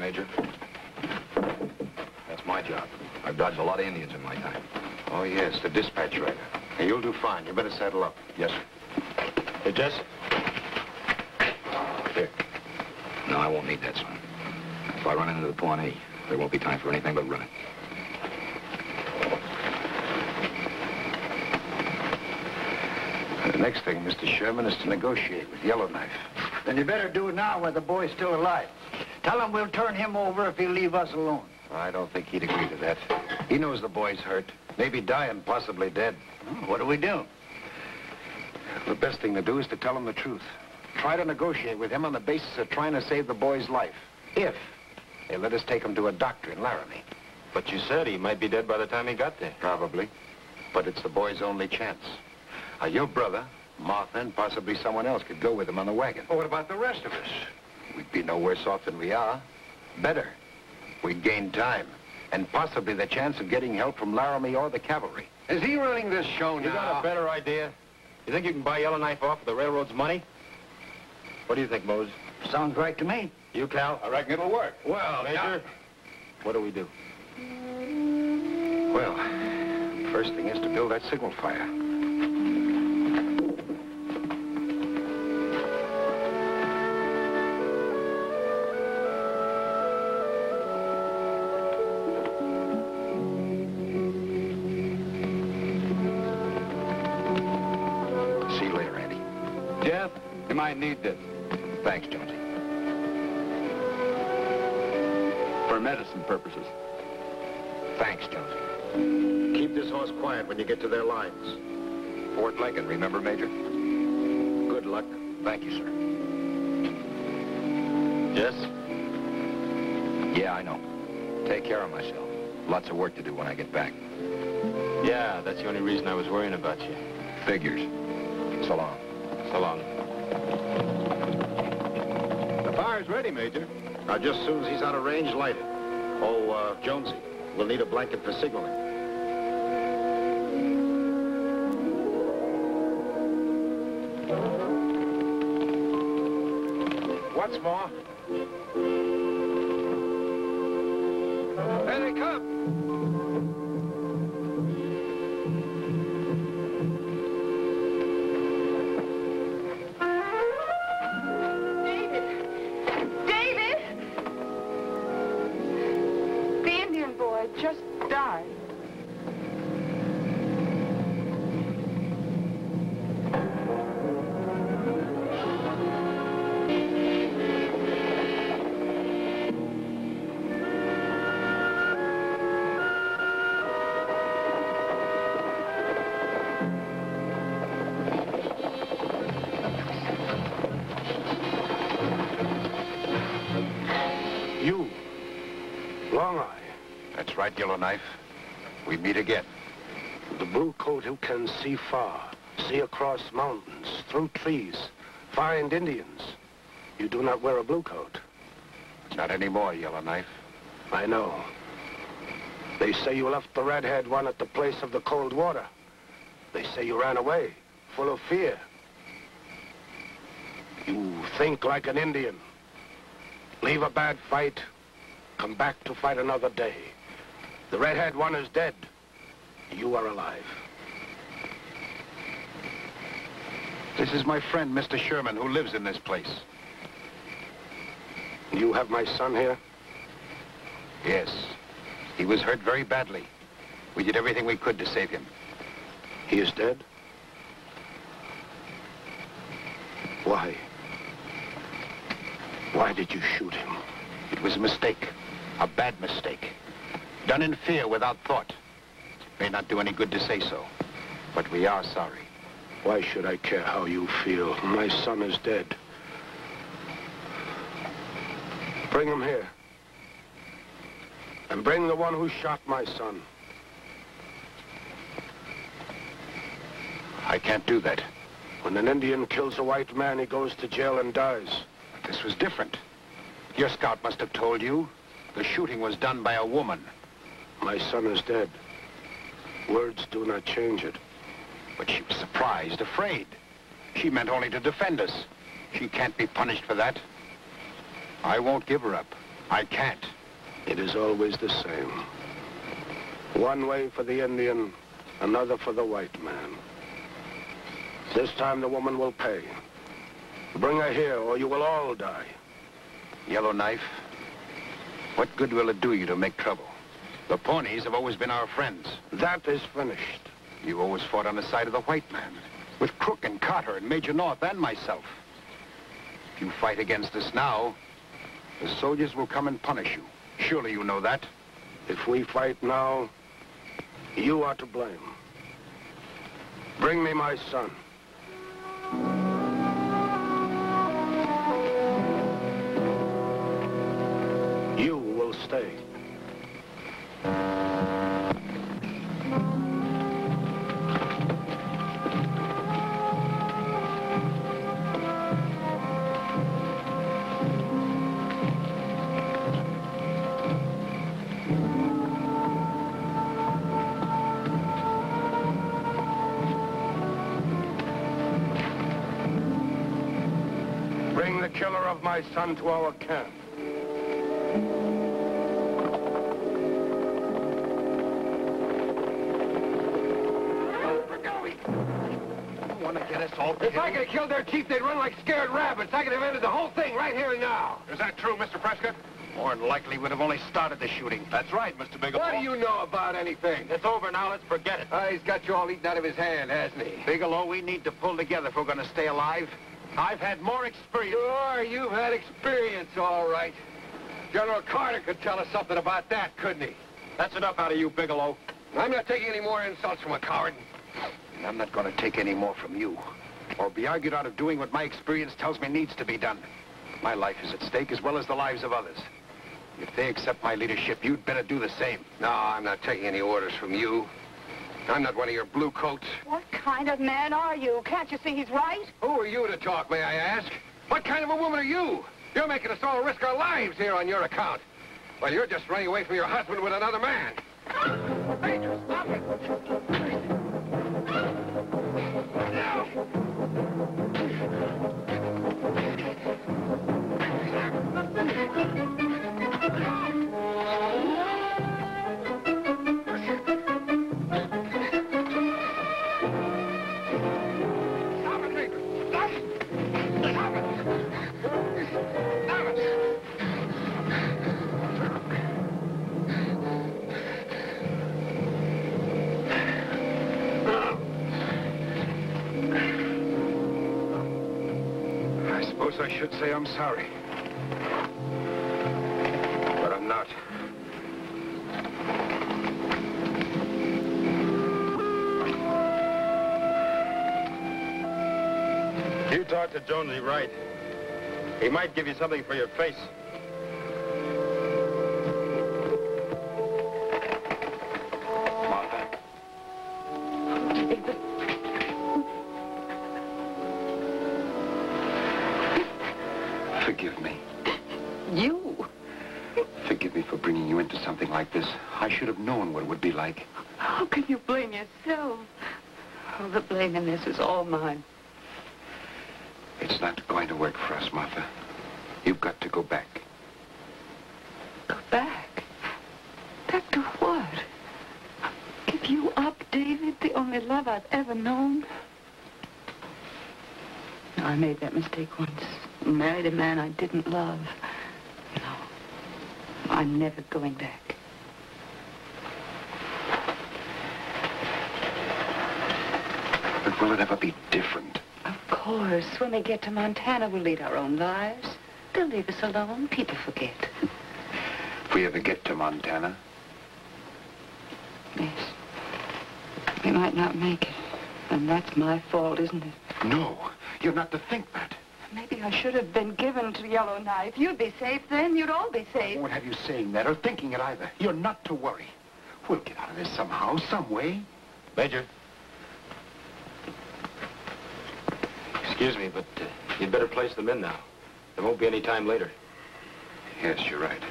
Major. That's my job. I've dodged a lot of Indians in my time. Oh, yes, the dispatch rider. Hey, you'll do fine. You better saddle up. Yes, sir. Hey, Jess? Here. No, I won't need that, son. If I run into the Pawnee, there won't be time for anything but running. The next thing, Mr. Sherman, is to negotiate with Yellowknife. Then you better do it now while the boy's still alive. Tell him we'll turn him over if he'll leave us alone. I don't think he'd agree to that. He knows the boy's hurt. Maybe dying, possibly dead. What do we do? The best thing to do is to tell him the truth. Try to negotiate with him on the basis of trying to save the boy's life. If they let us take him to a doctor in Laramie. But you said he might be dead by the time he got there. Probably. But it's the boy's only chance. Your brother, Martha, and possibly someone else could go with him on the wagon. Well, what about the rest of us? We'd be no worse off than we are. Better. We'd gain time. And possibly the chance of getting help from Laramie or the cavalry. Is he running this show now? You got a better idea? You think you can buy Yellowknife off with the railroad's money? What do you think, Mose? Sounds right to me. You, Cal? I reckon it'll work. Well, Major, what do we do? Well, first thing is to build that signal fire. See you later, Andy. Jeff, you might need this. Thanks, Jonesy. For medicine purposes. Thanks, Jonesy. Keep this horse quiet when you get to their lines. Fort Lincoln, remember, Major? Good luck. Thank you, sir. Yes? Yeah, I know. Take care of myself. Lots of work to do when I get back. Yeah, that's the only reason I was worrying about you. Figures. So long. So long. The fire's ready, Major. Now, just as soon as he's out of range, light it. Oh, Jonesy, we'll need a blanket for signaling. What's more? There they come! Just died. You, Long Eye. That's right, Yellowknife. We meet again. The blue coat who can see far, see across mountains, through trees, find Indians. You do not wear a blue coat. Not anymore, Yellowknife. I know. They say you left the redhead one at the place of the cold water. They say you ran away, full of fear. You think like an Indian. Leave a bad fight, come back to fight another day. The redhead one is dead. You are alive. This is my friend, Mr. Sherman, who lives in this place. You have my son here? Yes. He was hurt very badly. We did everything we could to save him. He is dead? Why? Why did you shoot him? It was a mistake. A bad mistake. Done in fear without thought. It may not do any good to say so, but we are sorry. Why should I care how you feel? My son is dead. Bring him here. And bring the one who shot my son. I can't do that. When an Indian kills a white man, he goes to jail and dies. But this was different. Your scout must have told you the shooting was done by a woman. My son is dead. Words do not change it. But she was surprised, afraid. She meant only to defend us. She can't be punished for that. I won't give her up. I can't. It is always the same. One way for the Indian, another for the white man. This time the woman will pay. Bring her here, or you will all die. Yellowknife, what good will it do you to make trouble? The Pawnees have always been our friends. That is finished. You always fought on the side of the white man, with Crook and Carter and Major North and myself. If you fight against us now, the soldiers will come and punish you. Surely you know that. If we fight now, you are to blame. Bring me my son. You will stay. Bring the killer of my son to our camp. If I could have killed their chief, they'd run like scared rabbits. I could have ended the whole thing right here and now. Is that true, Mr. Prescott? More than likely would have only started the shooting. That's right, Mr. Bigelow. What do you know about anything? It's over now. Let's forget it. He's got you all eaten out of his hand, hasn't he? Bigelow, we need to pull together if we're going to stay alive. I've had more experience. Sure, you've had experience, all right. General Carter could tell us something about that, couldn't he? That's enough out of you, Bigelow. I'm not taking any more insults from a coward. And I'm not going to take any more from you, or be argued out of doing what my experience tells me needs to be done. My life is at stake as well as the lives of others. If they accept my leadership, you'd better do the same. No, I'm not taking any orders from you. I'm not one of your blue coats. What kind of man are you? Can't you see he's right? Who are you to talk, may I ask? What kind of a woman are you? You're making us all risk our lives here on your account. Well, you're just running away from your husband with another man. Major, stop it! I should say I'm sorry. But I'm not. You talked to Jonesy right. He might give you something for your face. Martha. David. Forgive me. You? Forgive me for bringing you into something like this. I should have known what it would be like. How can you blame yourself? Oh, the blame in this is all mine. It's not going to work for us, Martha. You've got to go back. Go back? Back to what? Give you up, David, the only love I've ever known? No, I made that mistake once. Married a man I didn't love. No. I'm never going back. But will it ever be different? Of course. When we get to Montana, we'll lead our own lives. They'll leave us alone. People forget. If we ever get to Montana? Yes. We might not make it. And that's my fault, isn't it? No, you're not to think that. Maybe I should have been given to Yellowknife. You'd be safe then. You'd all be I safe. won't have you saying that or thinking it either. You're not to worry. We'll get out of this somehow, some way. Major. Excuse me, but you'd better place them in now. There won't be any time later. Yes, you're right.